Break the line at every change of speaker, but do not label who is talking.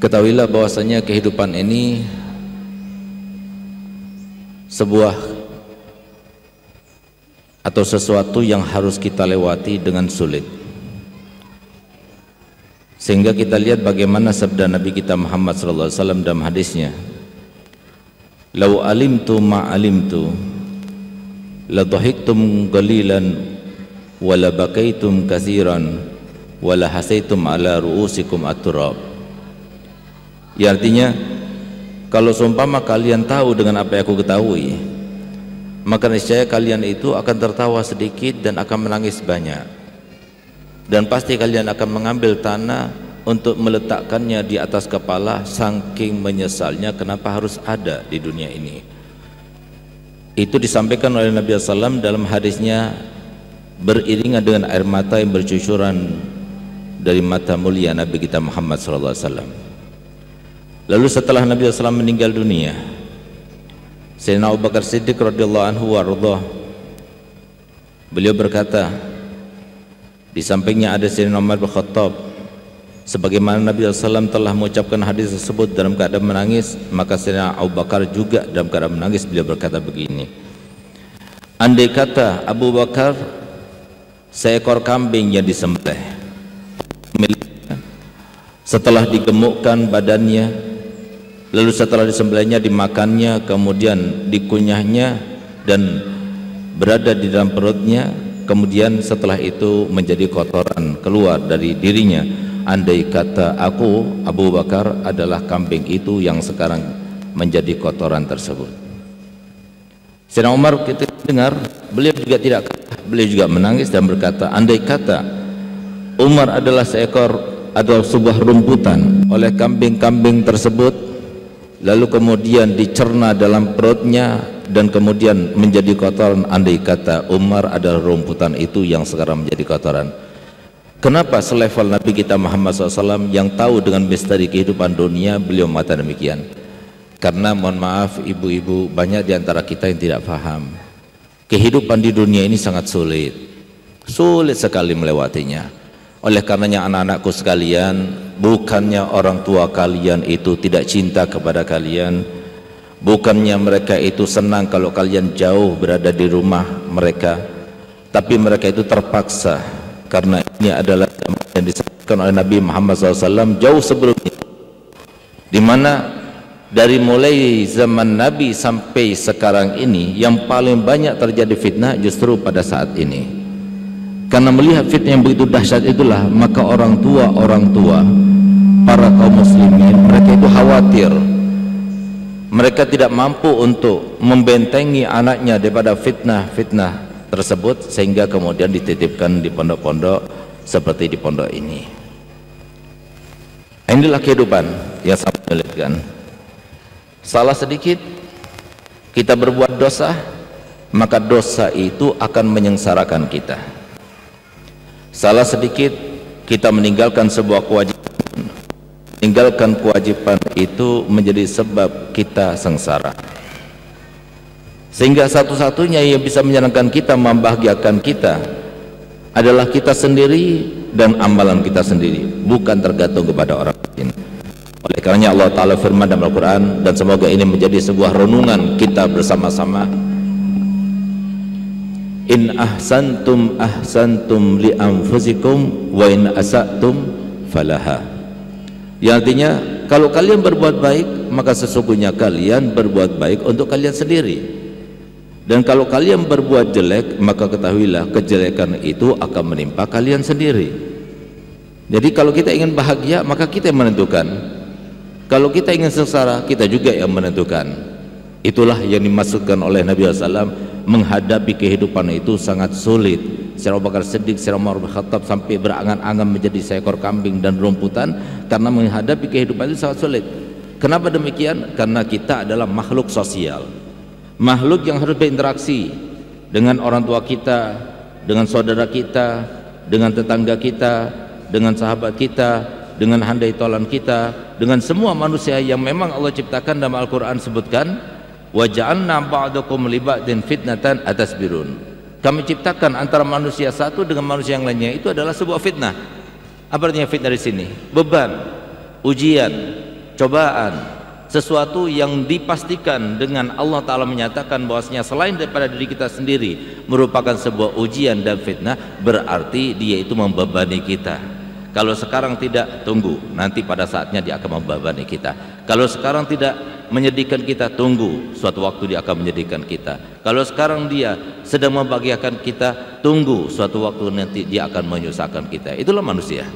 Ketahuilah bahwasanya kehidupan ini sebuah atau sesuatu yang harus kita lewati dengan sulit. Sehingga kita lihat bagaimana sabda Nabi kita Muhammad SAW dalam hadisnya, "Lau alimtu ma alimtu la dhahiktum qalilan wa la bakaitum katsiran wa la hasaitum ala ru'usikum at-turab." Ya, artinya kalau seumpama kalian tahu dengan apa yang aku ketahui, maka niscaya kalian itu akan tertawa sedikit dan akan menangis banyak, dan pasti kalian akan mengambil tanah untuk meletakkannya di atas kepala saking menyesalnya kenapa harus ada di dunia ini. Itu disampaikan oleh Nabi SAW dalam hadisnya beriringan dengan air mata yang bercucuran dari mata mulia Nabi kita Muhammad SAW. Lalu setelah Nabi SAW meninggal dunia, Sayyidina Abu Bakar Siddiq radhiyallahu anhu warḍah, beliau berkata, di sampingnya ada Sayyidina Umar bin Khattab, sebagaimana Nabi SAW telah mengucapkan hadis tersebut dalam keadaan menangis, maka Sayyidina Abu Bakar juga dalam keadaan menangis. Beliau berkata begini, andai kata Abu Bakar seekor kambing yang disembelih, setelah digemukkan badannya, lalu setelah disembelihnya dimakannya, kemudian dikunyahnya dan berada di dalam perutnya, kemudian setelah itu menjadi kotoran keluar dari dirinya. Andai kata aku Abu Bakar adalah kambing itu yang sekarang menjadi kotoran tersebut. Sayyidina Umar kita dengar, beliau juga tidak kalah, beliau juga menangis dan berkata, andai kata Umar adalah seekor atau sebuah rumputan oleh kambing-kambing tersebut, lalu kemudian dicerna dalam perutnya dan kemudian menjadi kotoran, andai kata Umar adalah rumputan itu yang sekarang menjadi kotoran. Kenapa selevel Nabi kita Muhammad SAW yang tahu dengan misteri kehidupan dunia, beliau mengatakan demikian? Karena mohon maaf ibu-ibu, banyak di antara kita yang tidak paham kehidupan di dunia ini sangat sulit sekali melewatinya. Oleh karenanya anak-anakku sekalian, bukannya orang tua kalian itu tidak cinta kepada kalian, bukannya mereka itu senang kalau kalian jauh berada di rumah mereka, tapi mereka itu terpaksa, karena ini adalah yang disampaikan oleh Nabi Muhammad SAW jauh sebelumnya, di mana dari mulai zaman Nabi sampai sekarang ini yang paling banyak terjadi fitnah justru pada saat ini. Karena melihat fitnah yang begitu dahsyat itulah, maka orang tua para kaum muslimin, mereka itu khawatir, mereka tidak mampu untuk membentengi anaknya daripada fitnah-fitnah tersebut, sehingga kemudian dititipkan di pondok-pondok seperti di pondok ini. Inilah kehidupan yang sangat menyulitkan. Salah sedikit kita berbuat dosa, maka dosa itu akan menyengsarakan kita. Salah sedikit kita meninggalkan sebuah kewajiban, meninggalkan kewajiban itu menjadi sebab kita sengsara. Sehingga satu-satunya yang bisa menyenangkan kita, membahagiakan kita adalah kita sendiri dan amalan kita sendiri, bukan tergantung kepada orang lain. Oleh karenanya Allah Ta'ala firman dalam Al-Quran, dan semoga ini menjadi sebuah renungan kita bersama-sama, in ahsantum ahsantum li anfusikum wa in asatum falaha. Yang artinya kalau kalian berbuat baik, maka sesungguhnya kalian berbuat baik untuk kalian sendiri, dan kalau kalian berbuat jelek, maka ketahuilah kejelekan itu akan menimpa kalian sendiri. Jadi kalau kita ingin bahagia, maka kita yang menentukan. Kalau kita ingin sengsara, kita juga yang menentukan. Itulah yang dimaksudkan oleh Nabi SAW, menghadapi kehidupan itu sangat sulit. Sayyidina Abu Bakar Siddiq, Sayyidina Umar bin Khattab sampai berangan-angan menjadi seekor kambing dan rumputan karena menghadapi kehidupan itu sangat sulit. Kenapa demikian? Karena kita adalah makhluk sosial, makhluk yang harus berinteraksi dengan orang tua kita, dengan saudara kita, dengan tetangga kita, dengan sahabat kita, dengan handai tolan kita, dengan semua manusia yang memang Allah ciptakan. Dalam Al-Quran sebutkan, wa ja'alna ba'dakum li ba'din fitnatan atasbirun. Kami ciptakan antara manusia satu dengan manusia yang lainnya, itu adalah sebuah fitnah. Apa artinya fitnah di sini? Beban, ujian, cobaan, sesuatu yang dipastikan dengan Allah Ta'ala menyatakan bahwasanya selain daripada diri kita sendiri merupakan sebuah ujian dan fitnah, berarti dia itu membebani kita. Kalau sekarang tidak, tunggu, nanti pada saatnya dia akan membebani kita. Kalau sekarang tidak menyedihkan kita, tunggu, suatu waktu dia akan menyedihkan kita. Kalau sekarang dia sedang membahagiakan kita, tunggu, suatu waktu nanti dia akan menyusahkan kita. Itulah manusia.